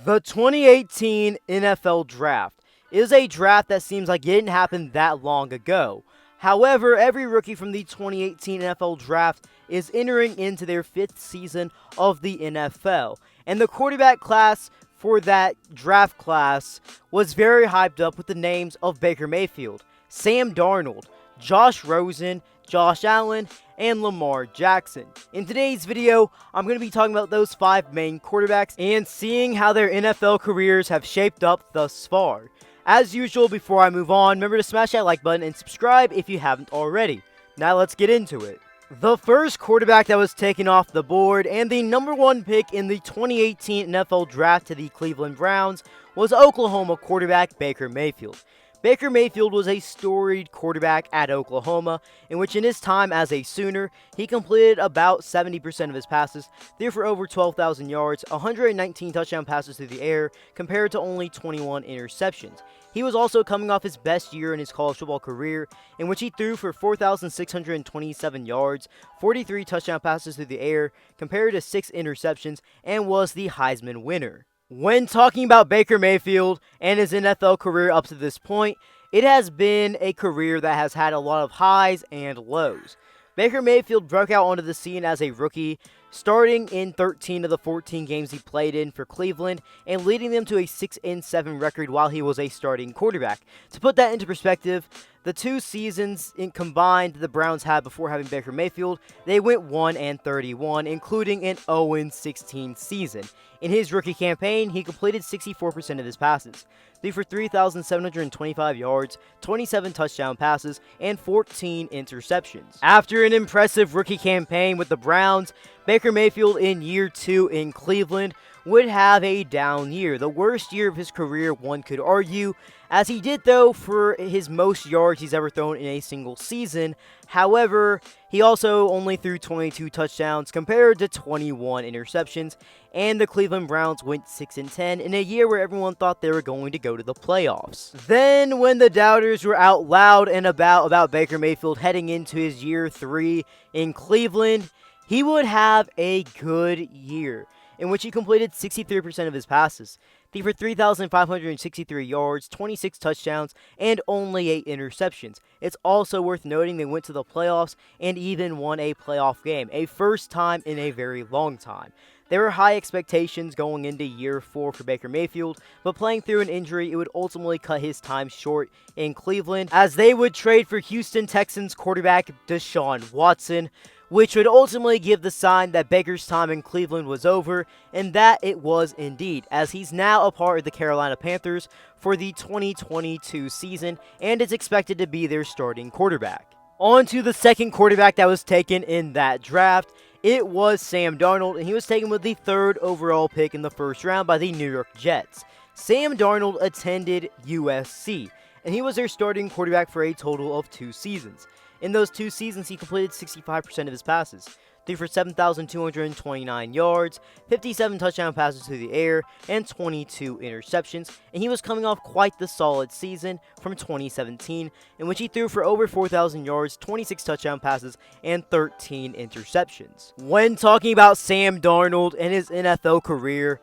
The 2018 NFL Draft is a draft that seems like it didn't happen that long ago. However, every rookie from the 2018 NFL Draft is entering into their 5th season of the NFL. And the quarterback class for that draft class was very hyped up with the names of Baker Mayfield, Sam Darnold, Josh Rosen, Josh Allen, and Lamar Jackson. In today's video, I'm going to be talking about those 5 main quarterbacks and seeing how their NFL careers have shaped up thus far. As usual, before I move on, remember to smash that like button and subscribe if you haven't already. Now let's get into it. The first quarterback that was taken off the board and the number 1 pick in the 2018 NFL Draft to the Cleveland Browns was Oklahoma quarterback Baker Mayfield. Baker Mayfield was a storied quarterback at Oklahoma, in which in his time as a Sooner, he completed about 70% of his passes, threw for over 12,000 yards, 119 touchdown passes through the air, compared to only 21 interceptions. He was also coming off his best year in his college football career, in which he threw for 4,627 yards, 43 touchdown passes through the air, compared to 6 interceptions, and was the Heisman winner. When talking about Baker Mayfield and his NFL career up to this point, it has been a career that has had a lot of highs and lows. Baker Mayfield broke out onto the scene as a rookie, starting in 13 of the 14 games he played in for Cleveland and leading them to a 6-7 record while he was a starting quarterback. To put that into perspective, the 2 seasons combined the Browns had before having Baker Mayfield, they went 1-31, including an 0-16 season. In his rookie campaign, he completed 64% of his passes, threw for 3,725 yards, 27 touchdown passes, and 14 interceptions. After an impressive rookie campaign with the Browns, Baker Mayfield in year 2 in Cleveland would have a down year, the worst year of his career, one could argue, as he did throw for his most yards he's ever thrown in a single season. However, he also only threw 22 touchdowns compared to 21 interceptions, and the Cleveland Browns went 6-10 in a year where everyone thought they were going to go to the playoffs. Then, when the doubters were out loud and about Baker Mayfield heading into his year 3 in Cleveland, he would have a good year, in which he completed 63% of his passes, threw for 3,563 yards, 26 touchdowns, and only 8 interceptions. It's also worth noting they went to the playoffs and even won a playoff game, a first time in a very long time. There were high expectations going into year 4 for Baker Mayfield, but playing through an injury, it would ultimately cut his time short in Cleveland, as they would trade for Houston Texans quarterback Deshaun Watson, which would ultimately give the sign that Baker's time in Cleveland was over, and that it was indeed, as he's now a part of the Carolina Panthers for the 2022 season and is expected to be their starting quarterback. On to the second quarterback that was taken in that draft. It was Sam Darnold, and he was taken with the 3rd overall pick in the first round by the New York Jets. Sam Darnold attended USC, and he was their starting quarterback for a total of 2 seasons. In those 2 seasons, he completed 65% of his passes, threw for 7,229 yards, 57 touchdown passes through the air, and 22 interceptions, and he was coming off quite the solid season from 2017, in which he threw for over 4,000 yards, 26 touchdown passes, and 13 interceptions. When talking about Sam Darnold and his NFL career,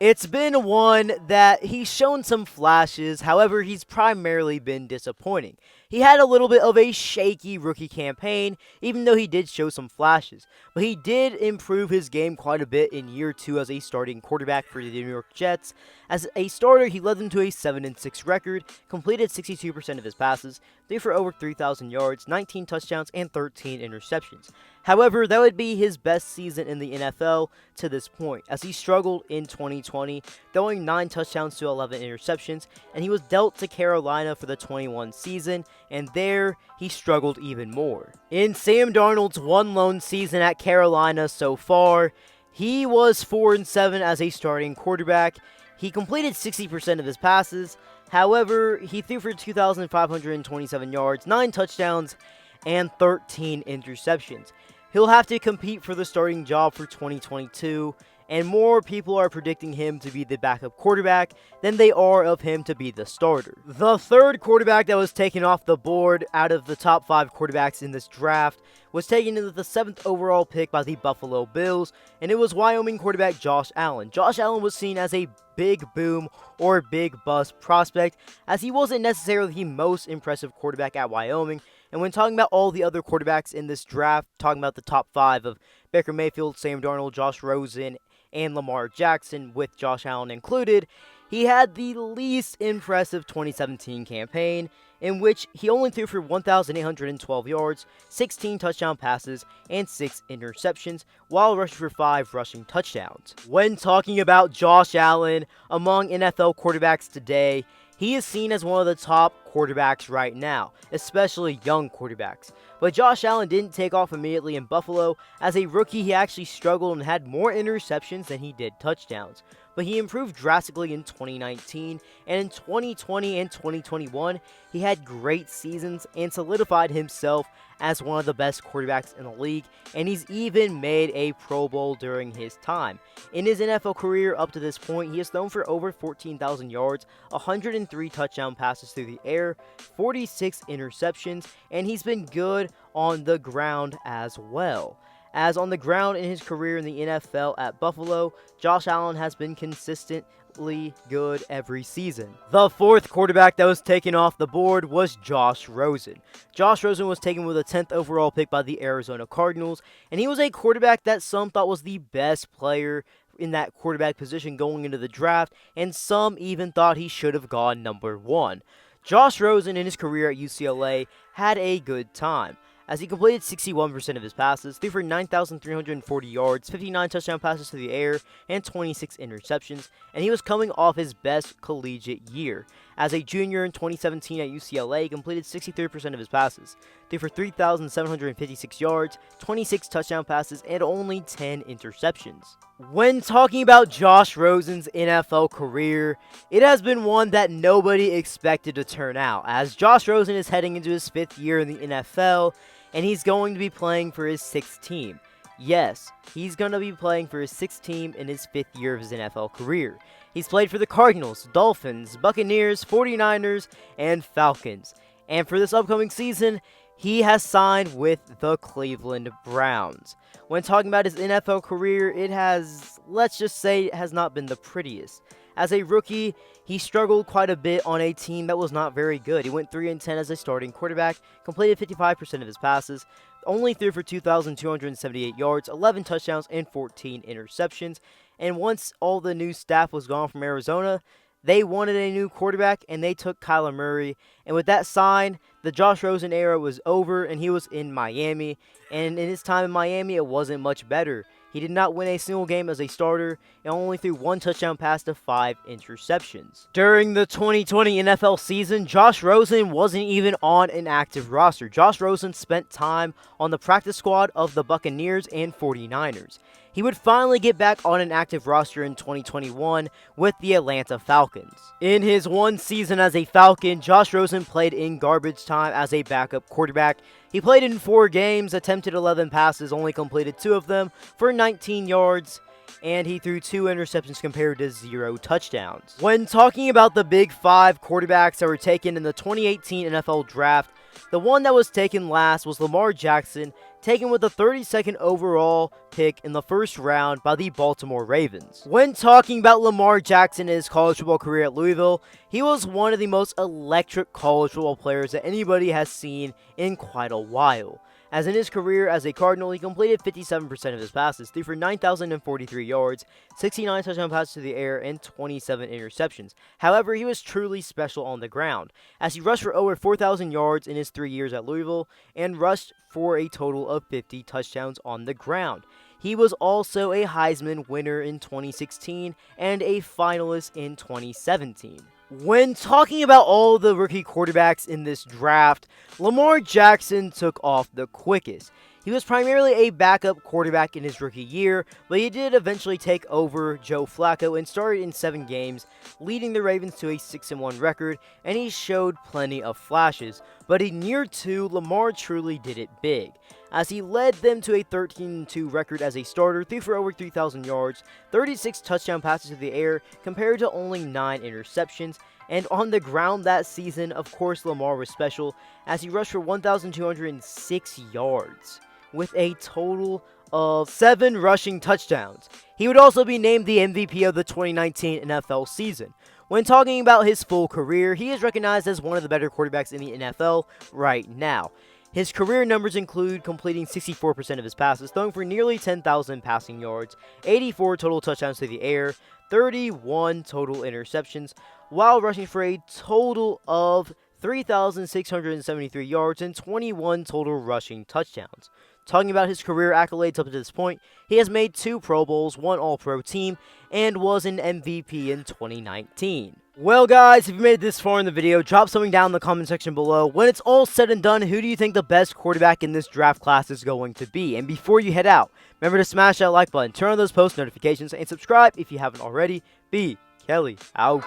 it's been one that he's shown some flashes, however, he's primarily been disappointing. He had a little bit of a shaky rookie campaign, even though he did show some flashes. But he did improve his game quite a bit in year 2 as a starting quarterback for the New York Jets. As a starter, he led them to a 7-6 record, completed 62% of his passes, threw for over 3,000 yards, 19 touchdowns, and 13 interceptions. However, that would be his best season in the NFL to this point, as he struggled in 2020, throwing 9 touchdowns to 11 interceptions, and he was dealt to Carolina for the 21 season, and there he struggled even more. In Sam Darnold's one lone season at Carolina so far, he was 4-7 as a starting quarterback. He completed 60% of his passes. However, he threw for 2,527 yards, 9 touchdowns, and 13 interceptions. He'll have to compete for the starting job for 2022, and more people are predicting him to be the backup quarterback than they are of him to be the starter. The third quarterback that was taken off the board out of the top 5 quarterbacks in this draft was taken in the 7th overall pick by the Buffalo Bills, and it was Wyoming quarterback Josh Allen. Josh Allen was seen as a big boom or big bust prospect, as he wasn't necessarily the most impressive quarterback at Wyoming. And when talking about all the other quarterbacks in this draft, talking about the top 5 of Baker Mayfield, Sam Darnold, Josh Rosen, and Lamar Jackson, with Josh Allen included, he had the least impressive 2017 campaign, in which he only threw for 1,812 yards, 16 touchdown passes, and 6 interceptions, while rushing for 5 rushing touchdowns. When talking about Josh Allen among NFL quarterbacks today, he is seen as one of the top quarterbacks right now, especially young quarterbacks. But Josh Allen didn't take off immediately in Buffalo. As a rookie, he actually struggled and had more interceptions than he did touchdowns. But he improved drastically in 2019, and in 2020 and 2021, he had great seasons and solidified himself as one of the best quarterbacks in the league, and he's even made a Pro Bowl during his time. In his NFL career up to this point, he has thrown for over 14,000 yards, 103 touchdown passes through the air, 46 interceptions, and he's been good on the ground as well. As on the ground in his career in the NFL at Buffalo, Josh Allen has been consistently good every season. The fourth quarterback that was taken off the board was Josh Rosen. Josh Rosen was taken with a 10th overall pick by the Arizona Cardinals, and he was a quarterback that some thought was the best player in that quarterback position going into the draft, and some even thought he should have gone number 1. Josh Rosen in his career at UCLA had a good time, as he completed 61% of his passes, threw for 9,340 yards, 59 touchdown passes to the air, and 26 interceptions, and he was coming off his best collegiate year. As a junior in 2017 at UCLA, he completed 63% of his passes, threw for 3,756 yards, 26 touchdown passes, and only 10 interceptions. When talking about Josh Rosen's NFL career, it has been one that nobody expected to turn out, as Josh Rosen is heading into his 5th year in the NFL, and he's going to be playing for his 6th team. Yes, he's going to be playing for his 6th team in his 5th year of his NFL career. He's played for the Cardinals, Dolphins, Buccaneers, 49ers, and Falcons. And for this upcoming season, he has signed with the Cleveland Browns. When talking about his NFL career, it has, let's just say, it has not been the prettiest. As a rookie, he struggled quite a bit on a team that was not very good. He went 3-10 as a starting quarterback, completed 55% of his passes, only threw for 2,278 yards, 11 touchdowns, and 14 interceptions. And once all the new staff was gone from Arizona, they wanted a new quarterback, and they took Kyler Murray. And with that sign, the Josh Rosen era was over, and he was in Miami. And in his time in Miami, it wasn't much better. He did not win a single game as a starter and only threw 1 touchdown pass to 5 interceptions. During the 2020 NFL season, Josh Rosen wasn't even on an active roster. Josh Rosen spent time on the practice squad of the Buccaneers and 49ers. He would finally get back on an active roster in 2021 with the Atlanta Falcons. In his one season as a Falcon, Josh Rosen played in garbage time as a backup quarterback. He played in 4 games, attempted 11 passes, only completed 2 of them for 19 yards, and he threw 2 interceptions compared to 0 touchdowns. When talking about the big 5 quarterbacks that were taken in the 2018 NFL Draft, the one that was taken last was Lamar Jackson, taken with the 32nd overall pick in the 1st round by the Baltimore Ravens. When talking about Lamar Jackson in his college football career at Louisville, he was one of the most electric college football players that anybody has seen in quite a while. As in his career as a Cardinal, he completed 57% of his passes, threw for 9,043 yards, 69 touchdown passes to the air, and 27 interceptions. However, he was truly special on the ground, as he rushed for over 4,000 yards in his 3 years at Louisville, and rushed for a total of 50 touchdowns on the ground. He was also a Heisman winner in 2016 and a finalist in 2017. When talking about all the rookie quarterbacks in this draft, Lamar Jackson took off the quickest. He was primarily a backup quarterback in his rookie year, but he did eventually take over Joe Flacco and started in 7 games, leading the Ravens to a 6-1 record, and he showed plenty of flashes. But in year 2, Lamar truly did it big. as he led them to a 13-2 record as a starter, threw for over 3,000 yards, 36 touchdown passes to the air, compared to only 9 interceptions. And on the ground that season, of course, Lamar was special, as he rushed for 1,206 yards, with a total of 7 rushing touchdowns. He would also be named the MVP of the 2019 NFL season. When talking about his full career, he is recognized as one of the better quarterbacks in the NFL right now. His career numbers include completing 64% of his passes, throwing for nearly 10,000 passing yards, 84 total touchdowns to the air, 31 total interceptions, while rushing for a total of 3,673 yards and 21 total rushing touchdowns. Talking about his career accolades up to this point, he has made 2 Pro Bowls, 1 All-Pro team, and was an MVP in 2019. Well guys, if you made it this far in the video, drop something down in the comment section below. When it's all said and done, who do you think the best quarterback in this draft class is going to be? And before you head out, remember to smash that like button, turn on those post notifications, and subscribe if you haven't already. B. Kelly out.